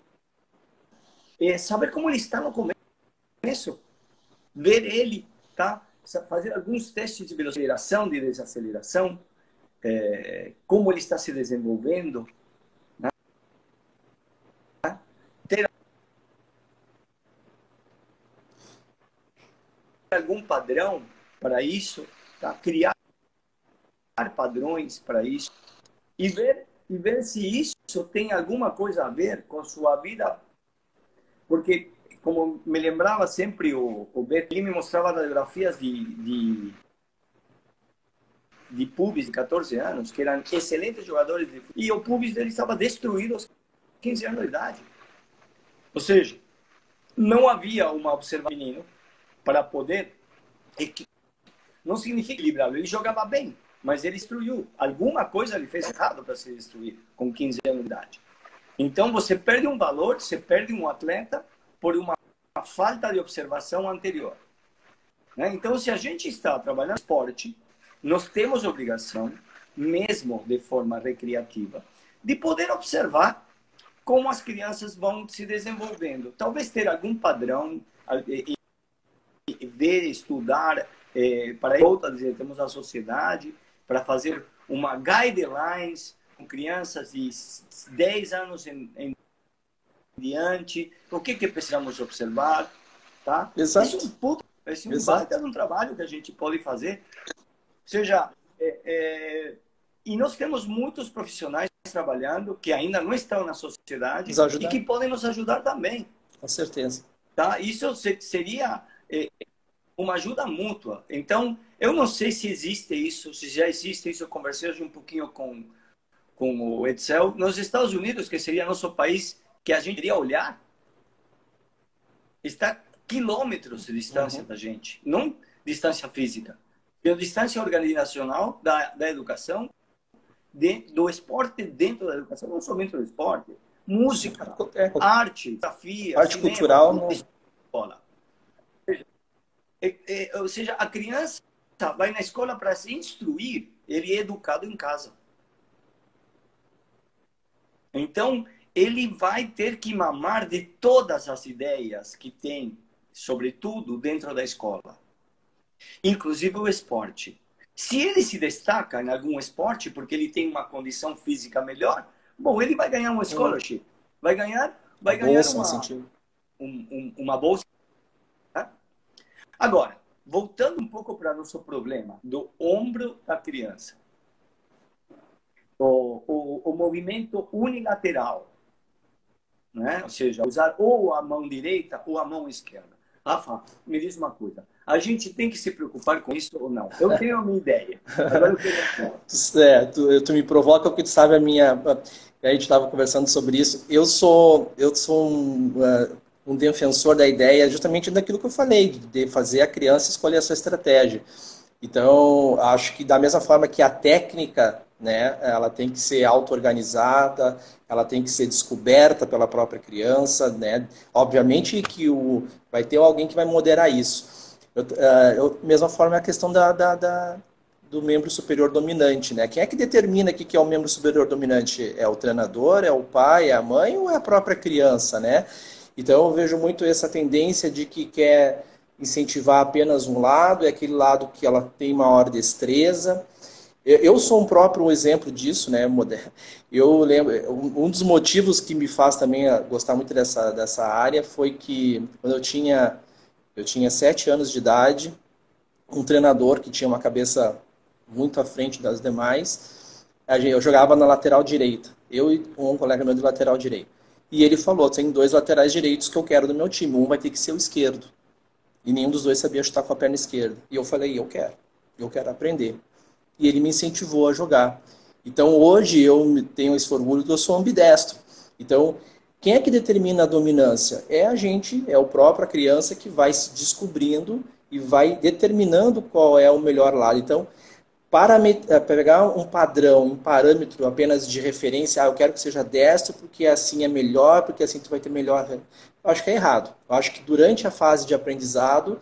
É saber como ele está no começo, ver ele, tá? Fazer alguns testes de velocidade, de desaceleração, como ele está se desenvolvendo, né? Ter algum padrão para isso, tá? Criar padrões para isso e ver se isso tem alguma coisa a ver com sua vida, porque como me lembrava sempre o Beto, ele me mostrava radiografias de pubs de 14 anos, que eram excelentes jogadores de futebol, e o pubis dele estava destruído aos 15 anos de idade. Ou seja, não havia uma observação menino para poder... Não significa equilibrado, ele jogava bem, mas ele destruiu. Alguma coisa ele fez errado para se destruir com 15 anos de idade. Então você perde um valor, você perde um atleta por uma falta de observação anterior. Né? Então, se a gente está trabalhando no esporte, nós temos obrigação, mesmo de forma recreativa, de poder observar como as crianças vão se desenvolvendo. Talvez ter algum padrão, ver, estudar para volto a dizer, temos a sociedade para fazer uma guidelines com crianças de 10 anos em diante, o que precisamos observar, tá? Exato. Esse é um baita de um trabalho que a gente pode fazer. Ou seja, e nós temos muitos profissionais trabalhando que ainda não estão na sociedade e que podem nos ajudar também. Com certeza. Tá? Isso seria uma ajuda mútua. Então, eu não sei se existe isso, se já existe isso. Eu conversei hoje um pouquinho com o Edsel. Nos Estados Unidos, que seria nosso país, que a gente iria olhar, está quilômetros de distância da gente. Não distância física, é distância organizacional da educação, do esporte dentro da educação, não somente do esporte. Música, arte, desafio, arte cinema, cultural, escola. Ou seja, a criança vai na escola para se instruir, ele é educado em casa. Então, ele vai ter que mamar de todas as ideias que tem, sobretudo dentro da escola, inclusive o esporte. Se ele se destaca em algum esporte porque ele tem uma condição física melhor, bom, ele vai ganhar uma scholarship, vai ganhar uma bolsa. Tá? Agora, voltando um pouco para nosso problema do ombro da criança, o movimento unilateral, né? Ou seja, usar ou a mão direita ou a mão esquerda. Rafa, me diz uma coisa. A gente tem que se preocupar com isso ou não? Eu tenho a minha ideia. Agora eu quero... Tu me provoca porque tu sabe a minha... A gente estava conversando sobre isso. Eu sou um defensor da ideia justamente daquilo que eu falei, de fazer a criança escolher a sua estratégia. Então, acho que da mesma forma que a técnica, né, ela tem que ser auto-organizada, ela tem que ser descoberta pela própria criança, né? Obviamente que vai ter alguém que vai moderar isso. Mesma forma é a questão do membro superior dominante, né? Quem é que determina que é o membro superior dominante? É o treinador, é o pai, é a mãe ou é a própria criança, né? Então eu vejo muito essa tendência de que quer incentivar apenas um lado, é aquele lado que ela tem maior destreza. Eu sou um próprio exemplo disso, né? Eu lembro, um dos motivos que me faz também gostar muito dessa área foi que quando eu tinha 7 anos de idade, um treinador que tinha uma cabeça muito à frente das demais, eu jogava na lateral direita, eu e um colega meu de lateral direito. E ele falou, tem 2 laterais direitos que eu quero do meu time, um vai ter que ser o esquerdo. E nenhum dos 2 sabia chutar com a perna esquerda. E eu falei, eu quero aprender. E ele me incentivou a jogar. Então, hoje, eu tenho esse orgulho que eu sou ambidestro. Então, quem é que determina a dominância? É a gente, é a própria criança que vai se descobrindo e vai determinando qual é o melhor lado. Então, para pegar um padrão, um parâmetro apenas de referência, eu quero que seja destro porque assim é melhor, porque assim tu vai ter melhor... Eu acho que é errado. Eu acho que durante a fase de aprendizado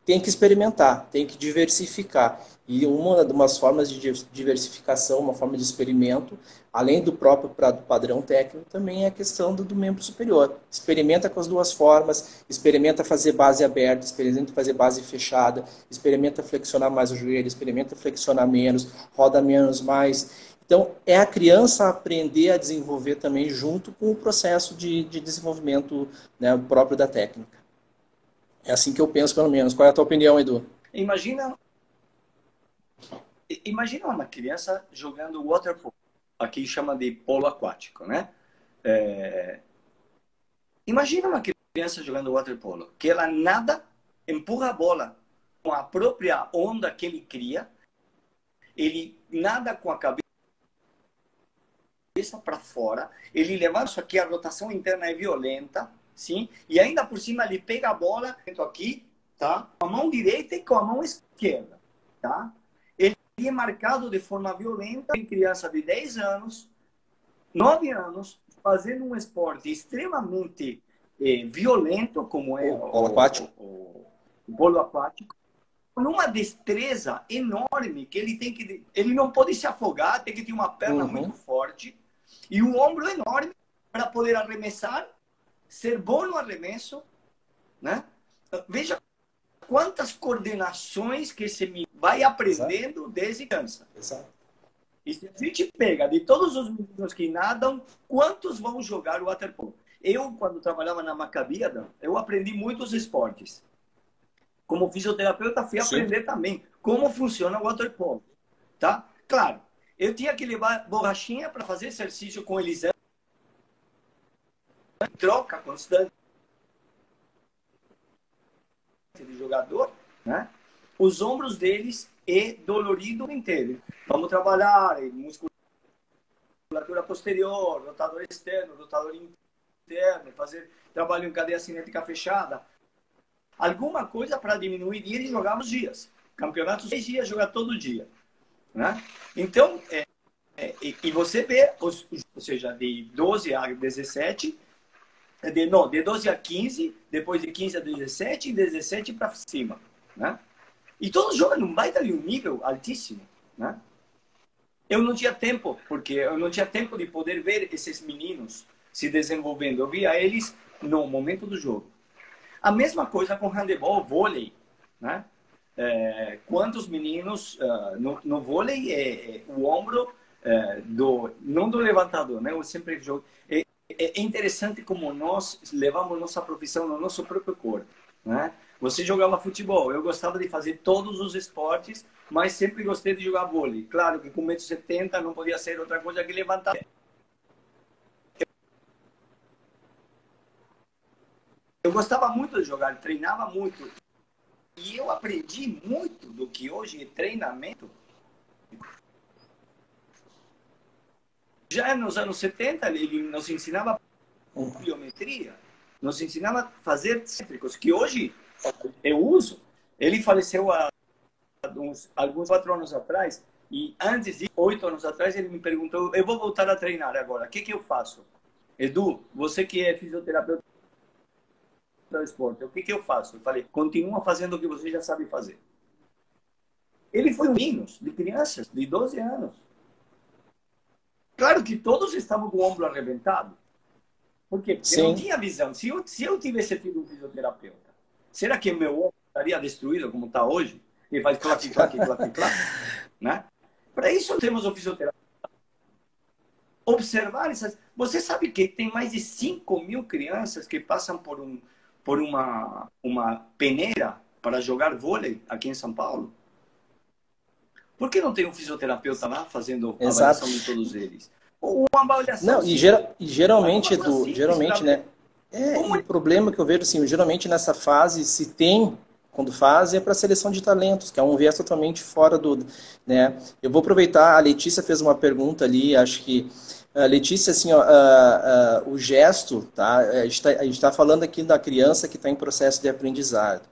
tem que experimentar, tem que diversificar. E uma das formas de diversificação, uma forma de experimento, além do próprio padrão técnico, também é a questão do membro superior. Experimenta com as 2 formas, experimenta fazer base aberta, experimenta fazer base fechada, experimenta flexionar mais o joelho, experimenta flexionar menos, roda menos mais. Então, é a criança aprender a desenvolver também junto com o processo de desenvolvimento, né, próprio da técnica. É assim que eu penso, pelo menos. Qual é a tua opinião, Edu? Imagina uma criança jogando waterpolo. Aqui chama de polo aquático, né? Imagina uma criança jogando waterpolo, que ela nada, empurra a bola com a própria onda que ele cria, ele nada com a cabeça para fora, ele levanta isso aqui, a rotação interna é violenta, sim? E ainda por cima ele pega a bola aqui, tá? Com a mão direita e com a mão esquerda, tá? Ele é marcado de forma violenta em criança de 10 anos, 9 anos, fazendo um esporte extremamente violento, como é o polo aquático, com uma destreza enorme que ele não pode se afogar, tem que ter uma perna muito forte e um ombro enorme para poder arremessar, ser bom no arremesso, né? Veja quantas coordenações que esse menino vai aprendendo desde criança. Exato. E se a gente pega de todos os meninos que nadam, quantos vão jogar o waterpolo? Eu, quando trabalhava na Maccabi, eu aprendi muitos esportes. Como fisioterapeuta, fui aprender também como funciona o waterpolo. Tá? Claro, eu tinha que levar borrachinha para fazer exercício com eles. Troca constante de jogador, né? Os ombros deles é dolorido o inteiro. Vamos trabalhar musculatura posterior, rotador externo, rotador interno, fazer trabalho em cadeia cinética fechada. Alguma coisa para diminuir. E eles jogavam os dias. Campeonatos 6 dias, jogar todo dia. Né? Então, e você vê, ou seja, de 12 a 17, de 12 a 15, depois de 15 a 17 e 17 para cima. Né? E todos jogam num baita de um nível altíssimo. Né? Eu não tinha tempo, porque eu não tinha tempo de poder ver esses meninos se desenvolvendo. Eu via eles no momento do jogo. A mesma coisa com handebol, vôlei. Né? Quantos meninos no vôlei o ombro não do levantador, né? Eu sempre jogo. É interessante como nós levamos nossa profissão no nosso próprio corpo, né? Você jogava futebol, eu gostava de fazer todos os esportes, mas sempre gostei de jogar vôlei. Claro que com 1,70 m não podia ser outra coisa que levantar. Eu gostava muito de jogar, treinava muito. E eu aprendi muito do que hoje é treinamento. Já nos anos 70, ele nos ensinava biometria, nos ensinava a fazer cêntricos, que hoje eu uso. Ele faleceu há alguns 4 anos atrás, e antes de 8 anos atrás, ele me perguntou, eu vou voltar a treinar agora, o que eu faço? Edu, você que é fisioterapeuta do esporte, o que eu faço? Eu falei, continua fazendo o que você já sabe fazer. Ele foi um menino de crianças, de 12 anos. Claro que todos estavam com o ombro arrebentado. Por quê? Porque não tinha visão. Se eu tivesse tido um fisioterapeuta, será que meu ombro estaria destruído como está hoje? E faz clac, clac, clac, clac. Né? Para isso temos o fisioterapeuta. Observar essas... Você sabe que tem mais de 5.000 crianças que passam por uma peneira para jogar vôlei aqui em São Paulo? Por que não tem um fisioterapeuta lá fazendo a avaliação de todos eles? Ou uma avaliação... Não, e geralmente, Edu, geralmente, né? O problema que eu vejo, assim, geralmente nessa fase, se tem, quando faz, é para seleção de talentos, que é um viés totalmente fora do... Né? Eu vou aproveitar, a Letícia fez uma pergunta ali, acho que... Letícia, assim, ó, o gesto, tá? A gente está falando aqui da criança que está em processo de aprendizado.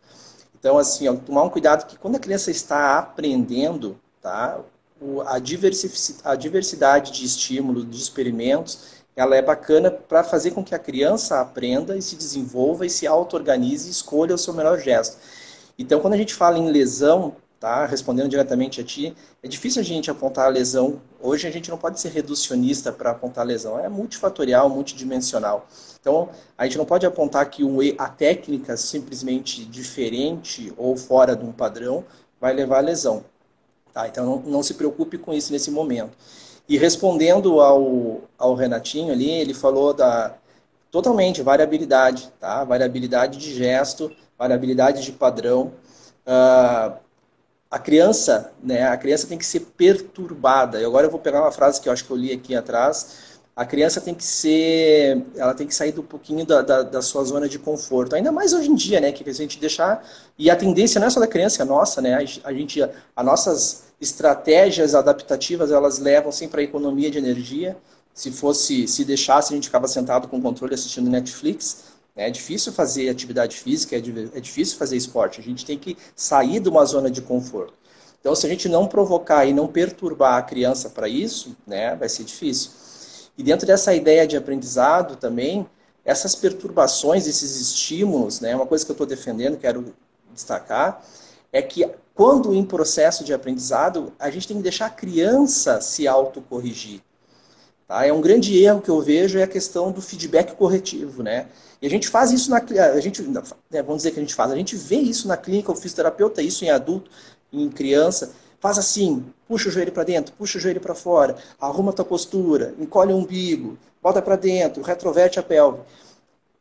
Então, assim, ó, tomar um cuidado que quando a criança está aprendendo, tá? A diversidade de estímulos, de experimentos, ela é bacana para fazer com que a criança aprenda e se desenvolva e se auto-organize e escolha o seu melhor gesto. Então, quando a gente fala em lesão, tá? Respondendo diretamente a ti, é difícil a gente apontar a lesão. Hoje a gente não pode ser reducionista para apontar a lesão. É multifatorial, multidimensional. Então, a gente não pode apontar que a técnica simplesmente diferente ou fora de um padrão vai levar à lesão. Tá? Então, não se preocupe com isso nesse momento. E respondendo ao Renatinho ali, ele falou totalmente variabilidade, tá? Variabilidade de gesto, variabilidade de padrão. A criança, né? A criança tem que ser perturbada. E agora eu vou pegar uma frase que eu acho que eu li aqui atrás. A criança ela tem que sair um pouquinho da sua zona de conforto. Ainda mais hoje em dia, né? Que a gente deixar... E a tendência não é só da criança, é nossa, né? As nossas estratégias adaptativas, elas levam sempre à economia de energia. Se deixasse, a gente ficava sentado com o controle assistindo Netflix. É difícil fazer atividade física, é difícil fazer esporte. A gente tem que sair de uma zona de conforto. Então, se a gente não provocar e não perturbar a criança para isso, né, vai ser difícil. E dentro dessa ideia de aprendizado também, essas perturbações, esses estímulos, né, uma coisa que eu estou defendendo, quero destacar, é que quando em processo de aprendizado, a gente tem que deixar a criança se autocorrigir. Tá? É um grande erro que eu vejo é a questão do feedback corretivo, né? E a gente faz isso a gente, vamos dizer que a gente faz, a gente vê isso na clínica, o fisioterapeuta, isso em adulto, em criança, faz assim, puxa o joelho para dentro, puxa o joelho para fora, arruma a tua postura, encolhe o umbigo, bota para dentro, retroverte a pelve.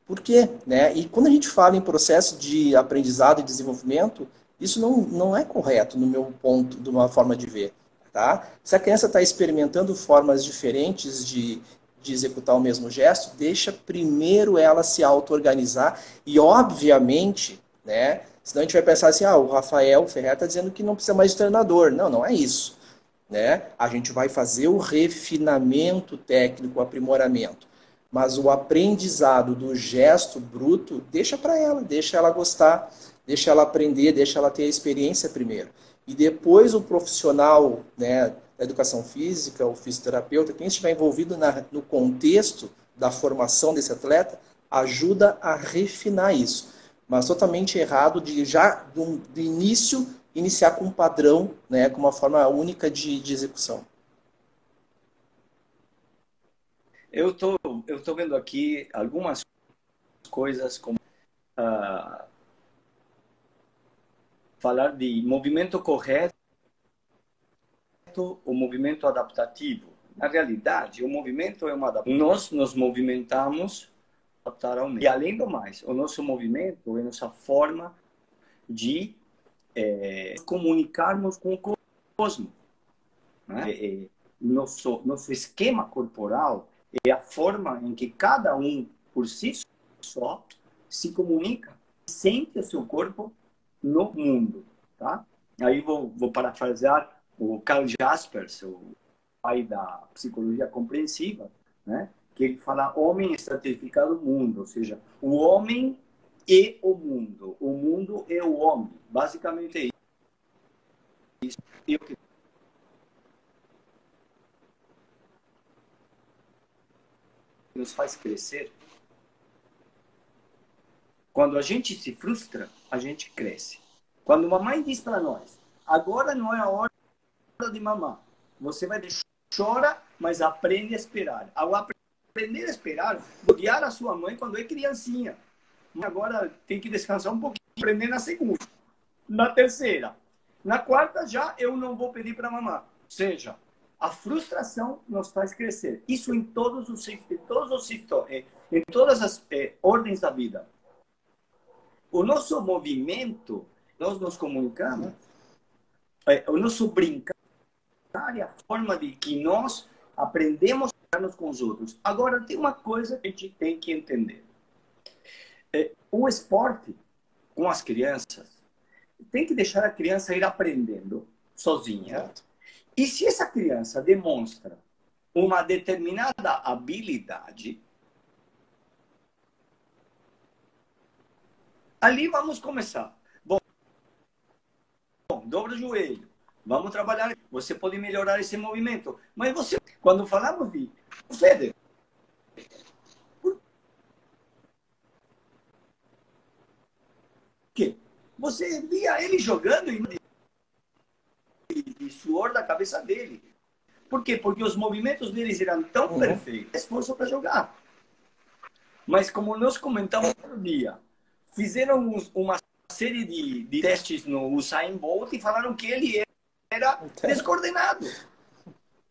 Por quê? Né? E quando a gente fala em processo de aprendizado e desenvolvimento, isso não é correto no meu ponto, de uma forma de ver. Tá? Se a criança está experimentando formas diferentes de executar o mesmo gesto, deixa primeiro ela se auto-organizar e, obviamente, né, senão a gente vai pensar assim, o Rafael Ferrer está dizendo que não precisa mais de treinador. Não, não é isso. Né? A gente vai fazer o refinamento técnico, o aprimoramento. Mas o aprendizado do gesto bruto, deixa ela gostar, deixa ela aprender, deixa ela ter a experiência primeiro. E depois o profissional, né, da educação física, o fisioterapeuta, quem estiver envolvido no contexto da formação desse atleta, ajuda a refinar isso. Mas totalmente errado de já do início iniciar com um padrão, né, com uma forma única de execução. Eu tô vendo aqui algumas coisas como falar de movimento correto o movimento adaptativo. Na realidade, o movimento é uma adaptação. Nós nos movimentamos para adaptar ao meio. E além do mais, o nosso movimento é nossa forma de comunicarmos com o cosmos. Né? Nosso esquema corporal é a forma em que cada um, por si só, se comunica, sente o seu corpo no mundo. Tá? Aí vou parafrasear o Carl Jaspers, o pai da psicologia compreensiva, né? Que ele fala homem estratificado mundo, ou seja, o homem e o mundo é o homem, basicamente é isso. E o que nos faz crescer, quando a gente se frustra, a gente cresce. Quando uma mãe diz para nós, agora não é a hora de mamar, você vai deixar, chora, mas aprende a esperar. Ao aprender a esperar, odiar a sua mãe quando é criancinha. Agora tem que descansar um pouquinho, aprender na segunda, na terceira. Na quarta já eu não vou pedir para mamar. Ou seja, a frustração nos faz crescer. Isso em todas as ordens da vida. O nosso movimento, nós nos comunicamos, o nosso brincar é a forma de que nós aprendemos a nos com os outros. Agora, tem uma coisa que a gente tem que entender. O esporte com as crianças tem que deixar a criança ir aprendendo sozinha. Certo. E se essa criança demonstra uma determinada habilidade, ali vamos começar. Bom, dobra o joelho. Vamos trabalhar. Você pode melhorar esse movimento. Mas você, quando falamos de Federer, por quê? Você via ele jogando e suor da cabeça dele. Por quê? Porque os movimentos deles eram tão perfeitos, esforço para jogar. Mas como nós comentamos outro dia, fizeram uma série de testes no Usain Bolt e falaram que ele era descoordenado.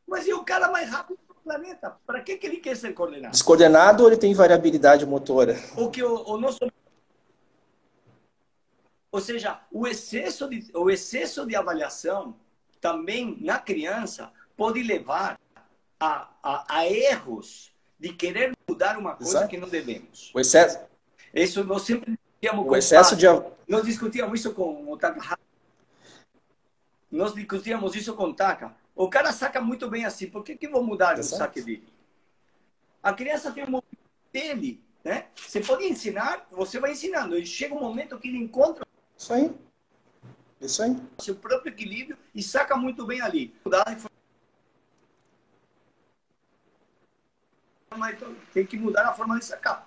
Mas é o cara mais rápido do planeta. Para que ele quer ser coordenado? Descoordenado ou ele tem variabilidade motora? O nosso... Ou seja, o excesso de avaliação também na criança pode levar a erros de querer mudar uma coisa Exato. Que não devemos. O excesso... Isso nós sempre discutíamos o excesso de... Nós discutíamos isso com o Taka. Nós discutíamos isso com o Taka. O cara saca muito bem assim. Por que vou mudar Exato. O saque dele? A criança tem o movimento dele. Né? Você pode ensinar, você vai ensinando. E chega um momento que ele encontra Isso aí. Isso aí. seu próprio equilíbrio e saca muito bem ali. Tem que mudar a forma de sacar.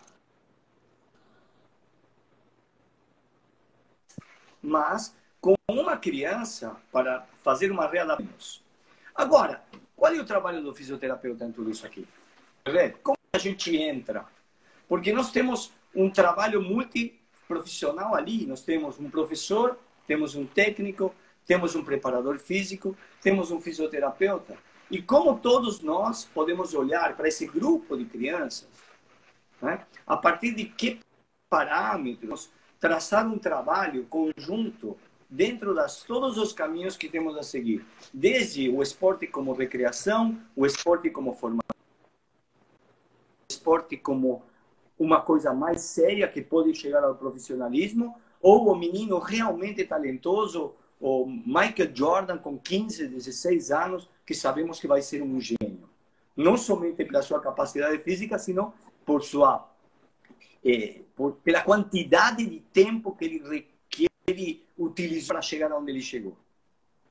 Mas, com uma criança, para fazer uma readaptação. Agora, qual é o trabalho do fisioterapeuta em tudo isso aqui? Como a gente entra? Porque nós temos um trabalho multiprofissional ali. Nós temos um professor, temos um técnico, temos um preparador físico, temos um fisioterapeuta. E como todos nós podemos olhar para esse grupo de crianças, né? A partir de que parâmetros traçar um trabalho conjunto dentro de todos os caminhos que temos a seguir. Desde o esporte como recreação, o esporte como formação, o esporte como uma coisa mais séria que pode chegar ao profissionalismo, ou o menino realmente talentoso, o Michael Jordan com 15, 16 anos, que sabemos que vai ser um gênio. Não somente pela sua capacidade física, sino por sua pela quantidade de tempo que ele utilizou para chegar onde ele chegou.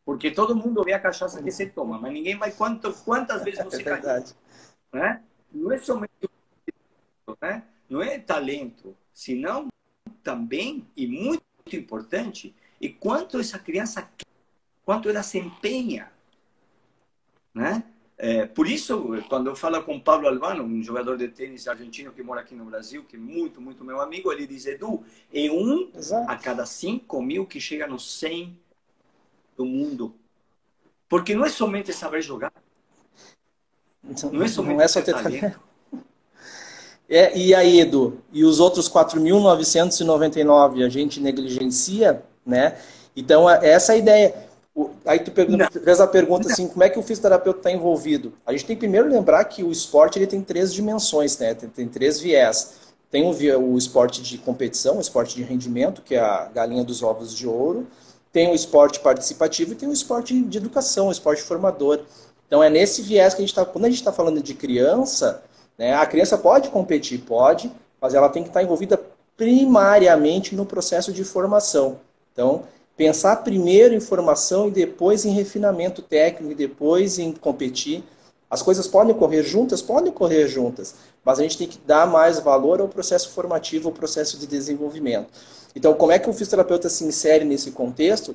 Porque todo mundo vê a cachaça que você toma, mas ninguém vai quantas vezes você caiu. Né? Não é somente né? Não é talento, senão também, e muito importante, e quanto essa criança quer, quanto ela se empenha. Né? Por isso, quando eu falo com Pablo Albano, um jogador de tênis argentino que mora aqui no Brasil, que é muito, muito meu amigo, ele diz, Edu, é um a cada 5.000 que chega no 100 do mundo. Porque não é somente saber jogar. Não é somente só ter talento. E aí, Edu? E os outros 4.999 a gente negligencia, né? Então, essa é a ideia. Aí tu fez a pergunta assim, como é que o fisioterapeuta está envolvido? A gente tem que primeiro lembrar que o esporte ele tem 3 dimensões, né? Tem 3 viés. Tem o esporte de competição, o esporte de rendimento, que é a galinha dos ovos de ouro. Tem o esporte participativo e tem o esporte de educação, o esporte formador. Então é nesse viés que a gente está... Quando a gente está falando de criança, né, a criança pode competir, pode, mas ela tem que estar envolvida primariamente no processo de formação. Então, pensar primeiro em formação e depois em refinamento técnico e depois em competir. As coisas podem correr juntas? Podem correr juntas, mas a gente tem que dar mais valor ao processo formativo, ao processo de desenvolvimento. Então, como é que o fisioterapeuta se insere nesse contexto?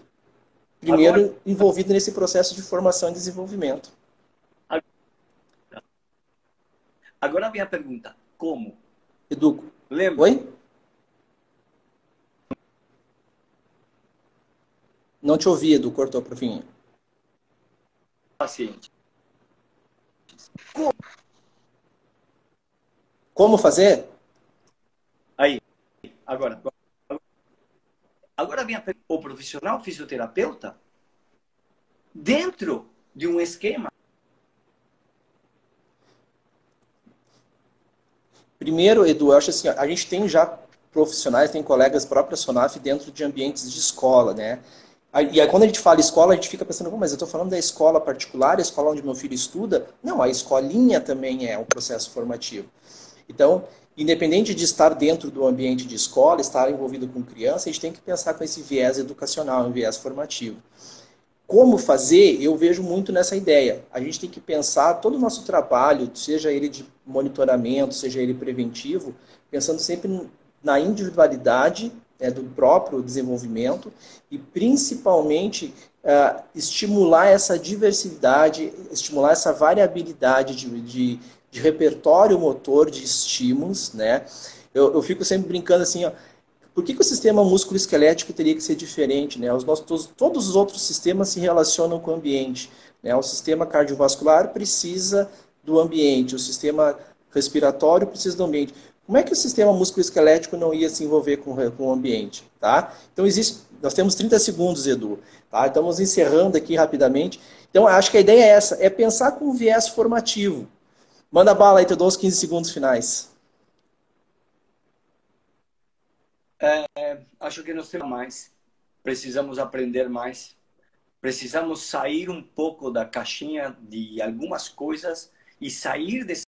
Primeiro, envolvido nesse processo de formação e desenvolvimento. Agora vem a pergunta, como? Edu, lembra? Oi? Não te ouvi, Edu, cortou para o fim. Paciente. Como fazer? Aí, agora vem a pergunta, o profissional fisioterapeuta, dentro de um esquema. Primeiro, Edu, eu acho assim, a gente tem já profissionais, tem colegas próprios SONAF dentro de ambientes de escola, né? E aí, quando a gente fala escola, a gente fica pensando, mas eu estou falando da escola particular, a escola onde meu filho estuda? Não, a escolinha também é um processo formativo. Então, independente de estar dentro do ambiente de escola, estar envolvido com criança, a gente tem que pensar com esse viés educacional, um viés formativo. Como fazer, eu vejo muito nessa ideia. A gente tem que pensar todo o nosso trabalho, seja ele de monitoramento, seja ele preventivo, pensando sempre na individualidade, né, do próprio desenvolvimento e, principalmente, estimular essa diversidade, estimular essa variabilidade de repertório motor, de estímulos. Né? Eu fico sempre brincando assim, ó, por que o sistema músculo-esquelético teria que ser diferente? Né? Todos os outros sistemas se relacionam com o ambiente. Né? O sistema cardiovascular precisa do ambiente, o sistema respiratório precisa do ambiente. Como é que o sistema músculo-esquelético não ia se envolver com o ambiente? Tá? Então, nós temos 30 segundos, Edu. Tá? Estamos encerrando aqui rapidamente. Então, acho que a ideia é essa, é pensar com um viés formativo. Manda bala aí, te dou os 15 segundos finais. Acho que nós temos mais. Precisamos aprender mais. Precisamos sair um pouco da caixinha de algumas coisas e sair desse